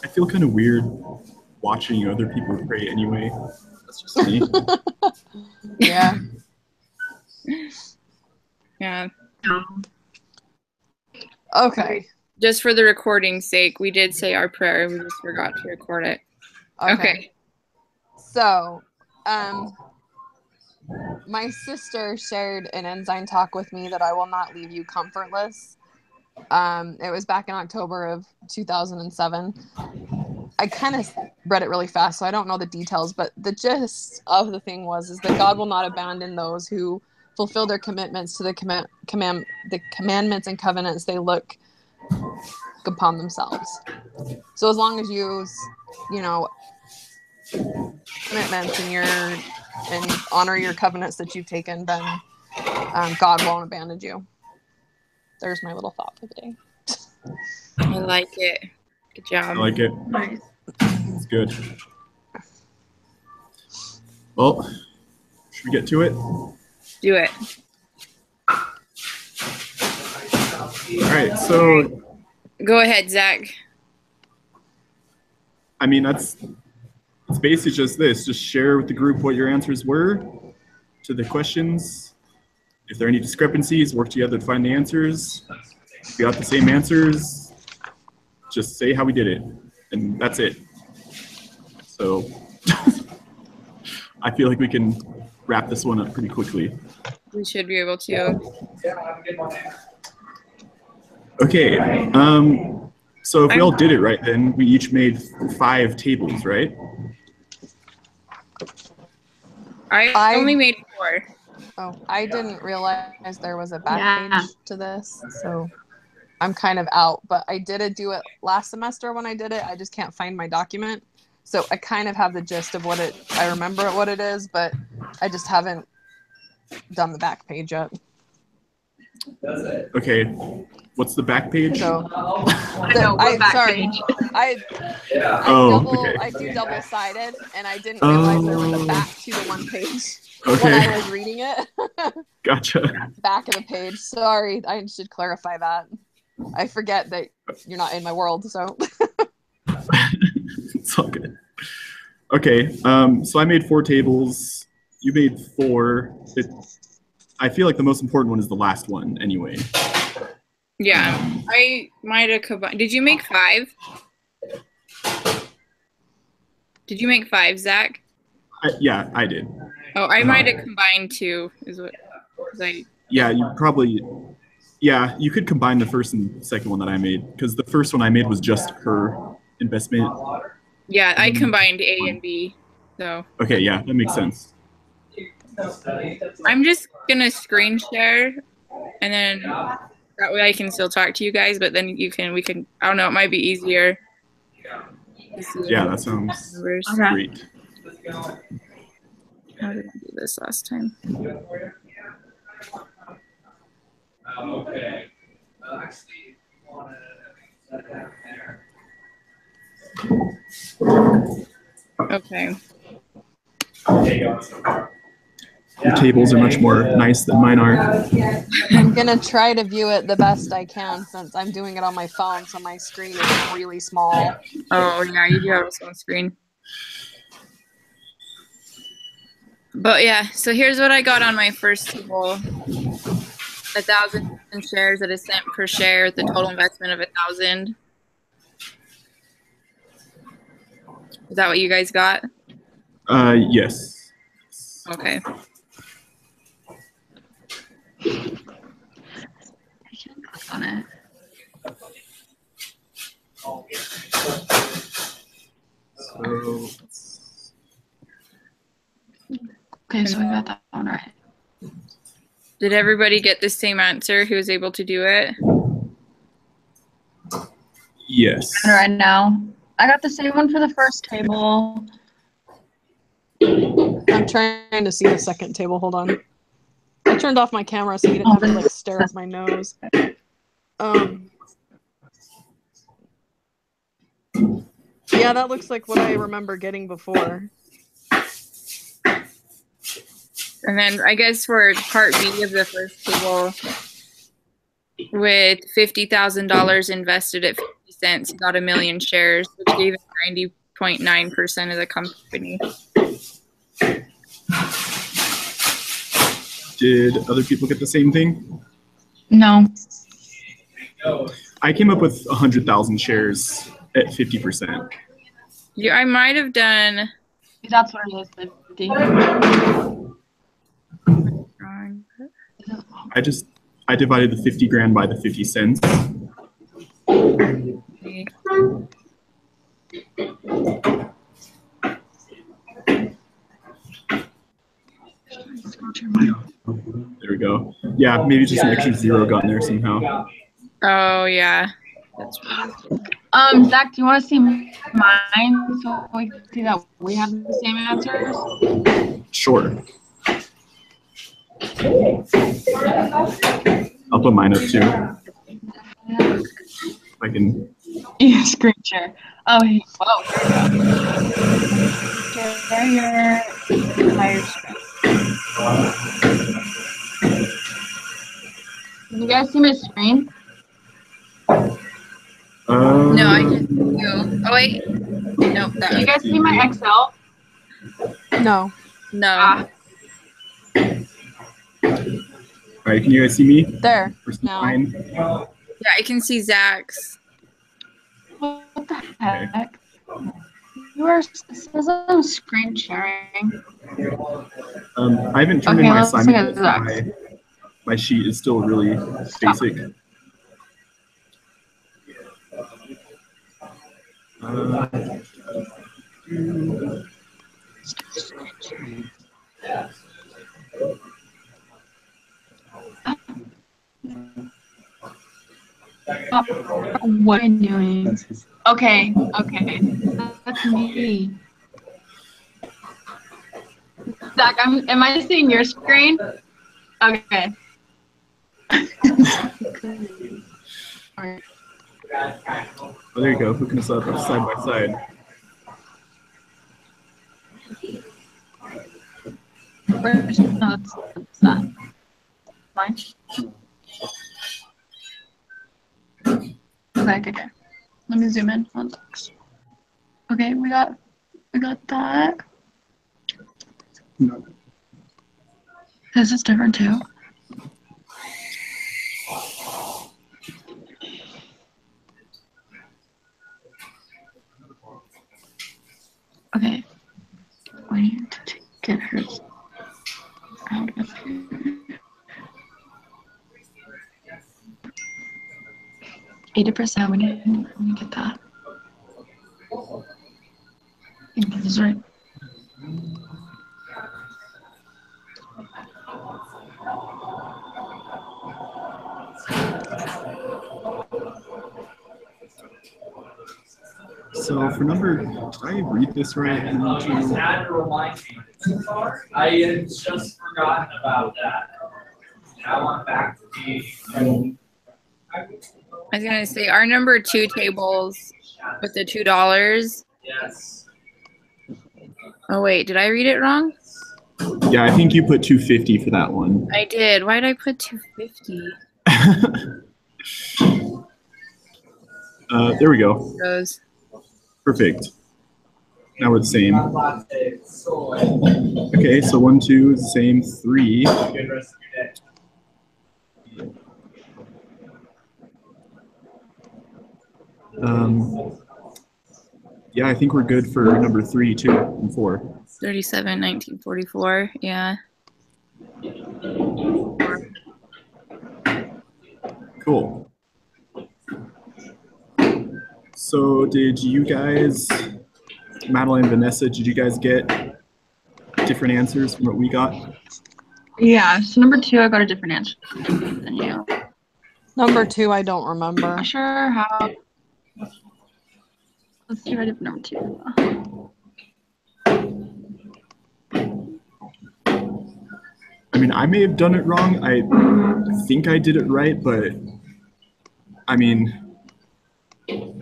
I feel kind of weird watching other people pray anyway. That's just me. Yeah. Yeah. Okay. Just for the recording's sake, we did say our prayer. We just forgot to record it. Okay. So, my sister shared an Ensign talk with me that I will not leave you comfortless. It was back in October of 2007. I kind of read it really fast, so I don't know the details, but the gist of the thing is that God will not abandon those who fulfill their commitments to the commandments and covenants they look upon themselves. So as long as you commitments and honor your covenants that you've taken, then God won't abandon you. There's my little thought for the day. I like it. Good job. I like it. Nice. It's good. Well, should we get to it? Do it. All right, so Go ahead, Zach. I mean, it's basically just this. Just share with the group what your answers were to the questions. If there are any discrepancies, work together to find the answers. If you got the same answers, just say how we did it, and that's it. So I feel like we can wrap this one up pretty quickly. We should be able to. Okay, so if we all did it right, then we each made 5 tables, right? I only made 4. Oh, I didn't realize there was a back Yeah. page to this, so I'm kind of out. But I did do it last semester when I did it. I just can't find my document. So I kind of have the gist of I remember what it is, but I just haven't done the back page yet. Okay, what's the back page? So I know what back sorry, page. I do double-sided, and I didn't realize there was a back to the one page when Okay, I was reading it. gotcha. Back of the page. Sorry, I should clarify that. I forget that you're not in my world, so. It's all good. Okay, so I made 4 tables. You made 4. I feel like the most important one is the last one, anyway. Yeah, I might have combined. Did you make 5? Did you make 5, Zach? Yeah, I did. Oh, I might have combined 2. Is what? Yeah, you probably. Yeah, you could combine the first and second one that I made, because the first one I made was just her investment. Yeah, I combined A and B. So. Okay, yeah, that makes sense. I'm just gonna screen share, and then that way I can still talk to you guys. But then we can. I don't know. It might be easier. Yeah, that sounds Okay. great. How did I do this last time? Okay. Your tables are much more nice than mine are. I'm gonna try to view it the best I can since I'm doing it on my phone, so my screen is really small. Oh yeah, you do have a small screen. But yeah, so here's what I got on my first table. 1,000 shares at $0.01 per share, the total investment of 1,000. Is that what you guys got? Yes. Okay. I can click on it. So, Okay, so we got that one right. Did everybody get the same answer who was able to do it? yes. And right now, I got the same one for the first table. I'm trying to see the second table. Hold on. I turned off my camera so you didn't have to like stare at my nose. Yeah, that looks like what I remember getting before. And then I guess for part B of the first table, with $50,000 invested at cents, he got 1 million shares, which gave him 90.9% of the company. Did other people get the same thing? No. I came up with 100,000 shares at 50%. I might have done. That's what it is, 50. I divided the 50 grand by the 50 cents. There we go. Yeah, maybe just an extra zero got in there somehow. Oh yeah. That's Zach, do you want to see mine so we can see that we have the same answers? Sure. I'll put mine up too. If I can. Yeah, screen share. Oh, hey. Whoa, here we go. Share your entire screen. Can you guys see my screen? No, I just do. Oh wait. Nope. Can you guys see my Excel? No. No. Ah. All right, can you guys see me? There. Versus No. mine? Yeah, I can see Zach's. What the heck? You are, it says I'm screen sharing. I haven't turned Okay, in my let's assignment look at yet. My sheet is still really basic. What are you doing? Okay, that's me. Zach, am I seeing your screen? Okay. Alright. Oh, there you go. Hooking us up side by side. Where's that's that? Mine? Okay. Let me zoom in on Zach's. Okay, we got that. This is different too. Okay. We need to get hers out of here. 80%. We need to get that. I think this is right. So for number, did I read this right? Just had to remind me. I had just forgotten about that. I want back to be. I was gonna say our number 2 tables with the $2. Yes. Oh wait, did I read it wrong? Yeah, I think you put 250 for that one. I did. Why did I put 250? There we go. Goes. Perfect. Now we're the same. Okay, so 1, 2 is the same. 3. Good rest of your day. Yeah, I think we're good for number 3, 2, and 4. 37, 1944. Yeah. Cool. So did you guys, Madeline, Vanessa, did you guys get different answers from what we got? Yeah, so number 2, I got a different answer than you. Number 2, I don't remember. Not sure how. Let's see if I did number 2. I mean, I may have done it wrong. I think I did it right, but I mean,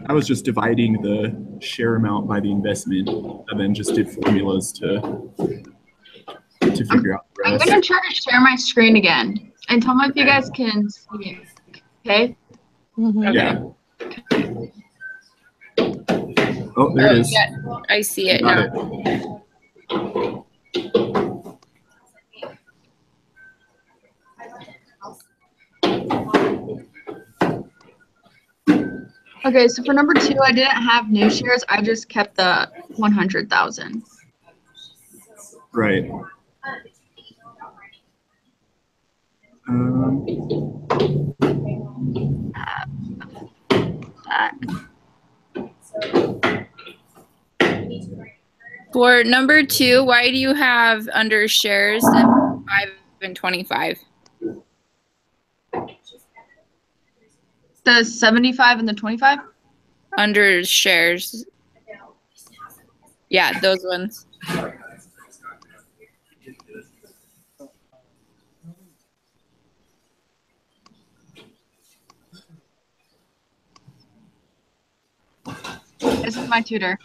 I was just dividing the share amount by the investment and then just did formulas to figure out the I'm rest. gonna try to share my screen again and tell me if you guys can see it. Okay? Mhm. Yeah. Oh, there it is. Yeah, I see it Got now. it. Okay, so for number 2, I didn't have new shares. I just kept the 100,000. Right. That. For number 2, why do you have under shares 5 and 25? The 75 and the 25? Under shares. Yeah, those ones. This is my tutor.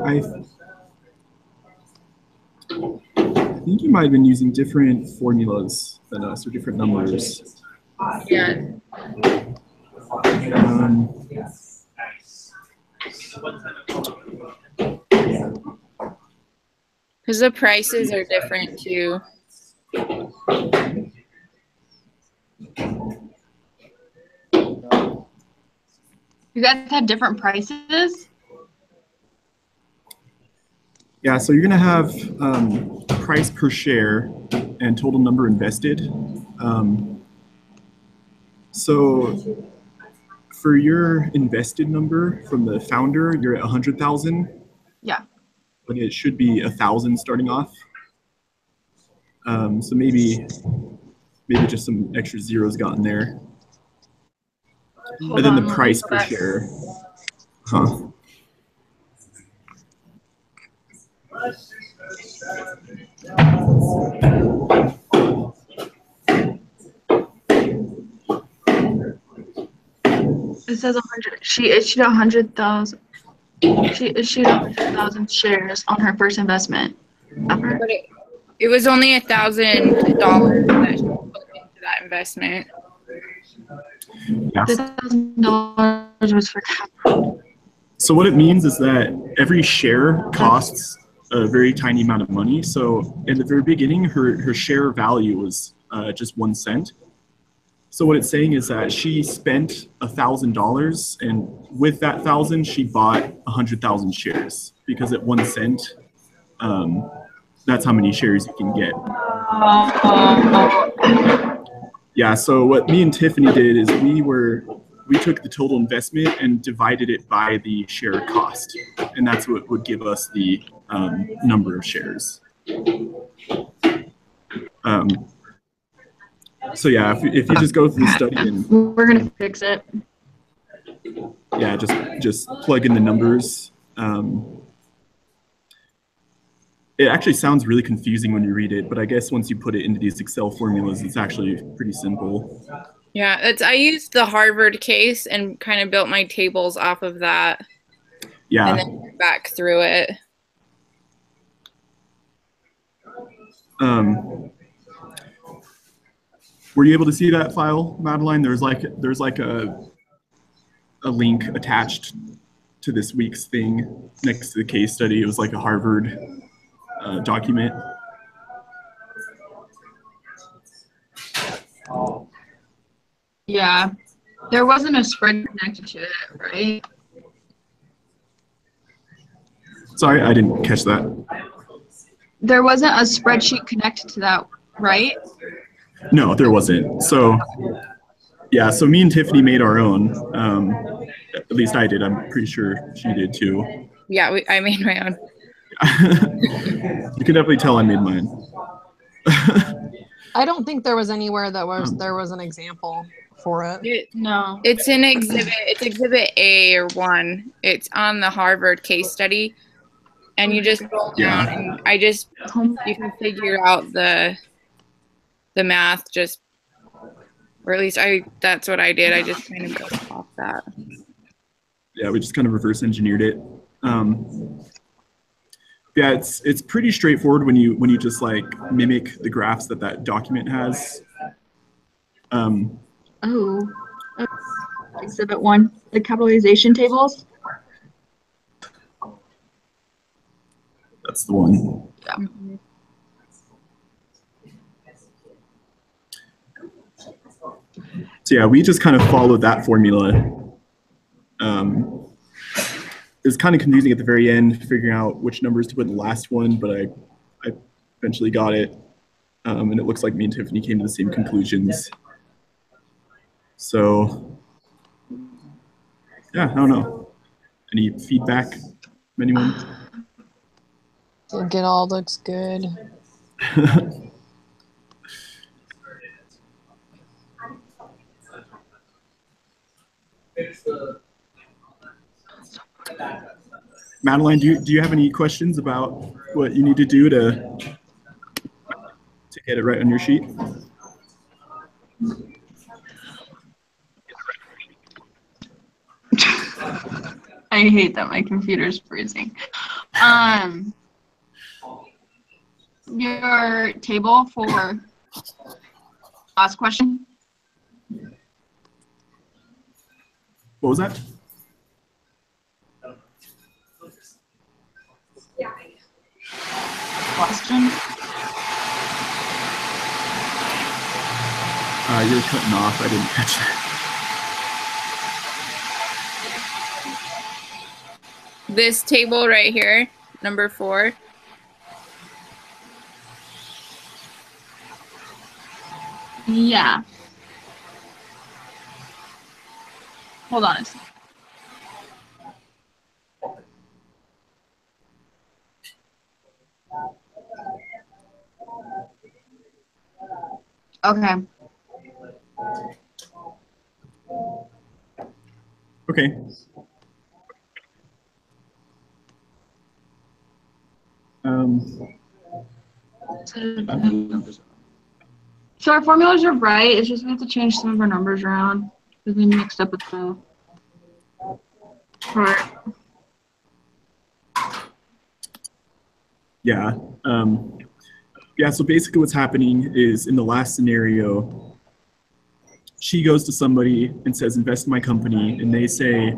I think you might have been using different formulas than us, or different numbers. Yeah. Because the prices are different too. You guys had different prices? Yeah, so you're going to have price per share and total number invested. So for your invested number from the founder, you're at 100,000. Yeah. But it should be 1,000 starting off. So maybe just some extra zeros got in there. Hold And then on, the let me price go per back. share. Huh. It says 100. She issued 100,000. She issued 100,000 shares on her first investment ever. But it was only $1,000 that she put into that investment. Yeah. The $1,000 was for capital. So what it means is that every share costs a very tiny amount of money. So in the very beginning, her share value was just 1 cent. So what it's saying is that she spent $1,000, and with that 1,000, she bought 100,000 shares, because at 1 cent, that's how many shares you can get. Yeah. So what me and Tiffany did is we took the total investment and divided it by the share cost, and that's what would give us the number of shares. So yeah, if you just go through the study and We're gonna fix it. yeah, just plug in the numbers. It actually sounds really confusing when you read it, but I guess once you put it into these Excel formulas, it's actually pretty simple. Yeah, I used the Harvard case and kind of built my tables off of that. Yeah. And then went back through it. Were you able to see that file, Madeline? There's like a link attached to this week's thing next to the case study. It was like a Harvard document. Yeah. There wasn't a spread connected to it, right? Sorry, I didn't catch that. There wasn't a spreadsheet connected to that, right? No, there wasn't. So yeah, so me and Tiffany made our own. At least I did. I'm pretty sure she did too. Yeah, I made my own. You can definitely tell I made mine. I don't think there was anywhere that there was an example for it. No. It's an exhibit. It's exhibit A or 1. It's on the Harvard case study. and you just roll Yeah. down, and you can figure out the math just, or at least that's what I did. I just kind of built off that. Yeah, we just kind of reverse engineered it. Yeah, it's pretty straightforward when you just like mimic the graphs that document has. Exhibit 1, the capitalization tables. That's the one. Yeah. So yeah, we just kind of followed that formula. It was kind of confusing at the very end, figuring out which numbers to put in the last one, but I eventually got it. And it looks like me and Tiffany came to the same conclusions. So yeah, I don't know. Any feedback from anyone? I think it all looks good. Madeline, do you have any questions about what you need to do to get it right on your sheet? I hate that my computer's freezing. Your table for last question. What was that? Question. You're cutting off. I didn't catch that. This table right here, number 4. Yeah. Hold on a second. Okay. Okay. So our formulas are right. It's just we have to change some of our numbers around because we mixed up with the part. Yeah. Yeah, so basically what's happening is in the last scenario, she goes to somebody and says, invest in my company. And they say,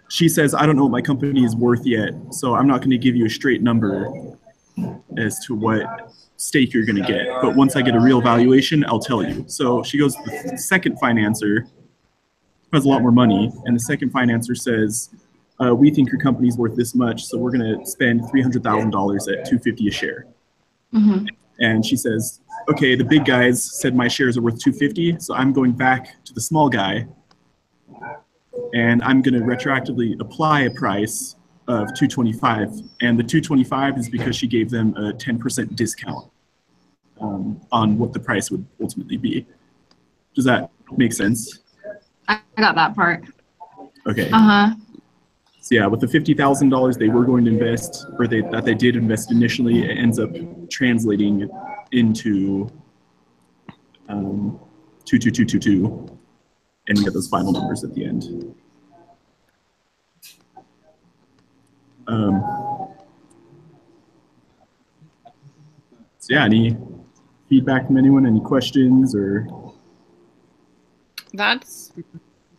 she says, I don't know what my company is worth yet, so I'm not going to give you a straight number as to what stake you're going to get. But once I get a real valuation, I'll tell you. So she goes to the second financer, who has a lot more money, and the second financer says, we think your company's worth this much, so we're going to spend $300,000 at $250 a share. Mm-hmm. And she says, okay, the big guys said my shares are worth $250, so I'm going back to the small guy, and I'm going to retroactively apply a price of $225. And the $225 is because she gave them a 10% discount on what the price would ultimately be. Does that make sense? I got that part. Okay. Uh-huh. So yeah, with the $50,000 they were going to invest, or that they did invest initially, it ends up translating into 22222, and we get those final numbers at the end. So yeah, any feedback from anyone? Any questions or? That's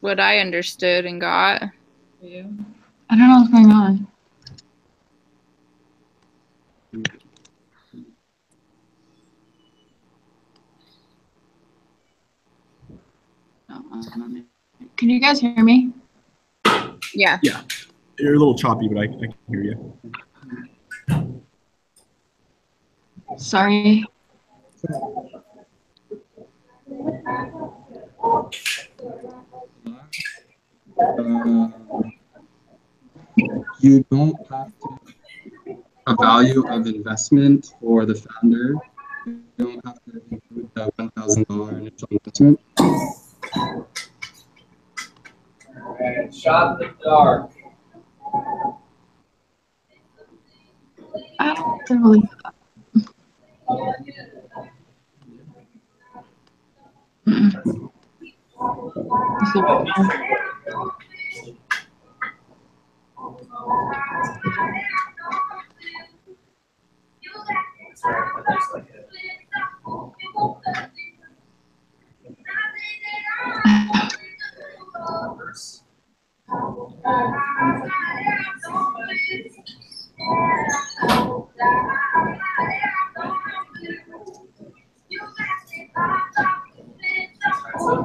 what I understood and got. I don't know what's going on. Can you guys hear me? Yeah. Yeah, you're a little choppy, but I can hear you. Sorry. You don't have to a value of investment for the founder. You don't have to include the $1,000 initial investment. Shot in the dark. Totally. Mm-mm.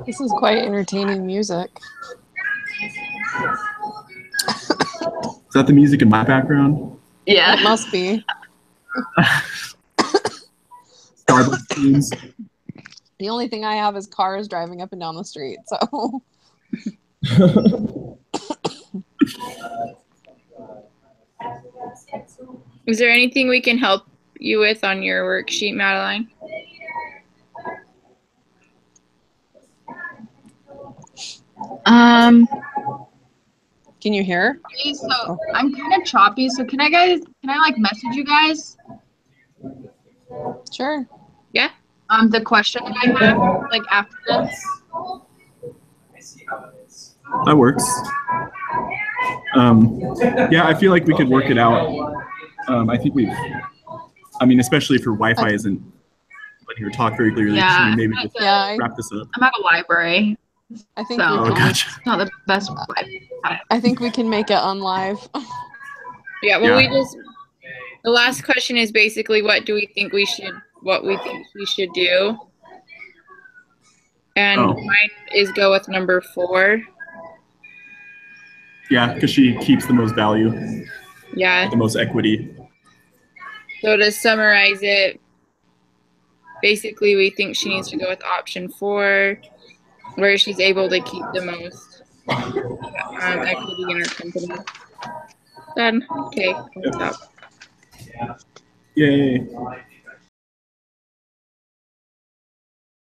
This is quite entertaining music. Is that the music in my background? It Yeah. must be. Starbucks tunes. The only thing I have is cars driving up and down the street. So Is there anything we can help you with on your worksheet, Madeline? can you hear? Okay, so I'm kind of choppy. So can I like message you guys? Sure. The question that I have like after this. I see how it is. That works. Yeah, I feel like we could work it out. I think especially for Wi-Fi isn't letting her talk very clearly. Yeah. Should we maybe just Yeah, wrap this up? I'm at a library. I think So- Oh, we can. gotcha. It's not the best Wi-Fi. I think we can make it on live. Yeah, well, Yeah. the last question is basically what we think we should do. And Oh. mine is go with number 4. Yeah, because she keeps the most value, Yeah. the most equity. So to summarize it, basically we think she needs to go with option 4, where she's able to keep the most equity in her company. Done. Okay. I'll stop. Yay.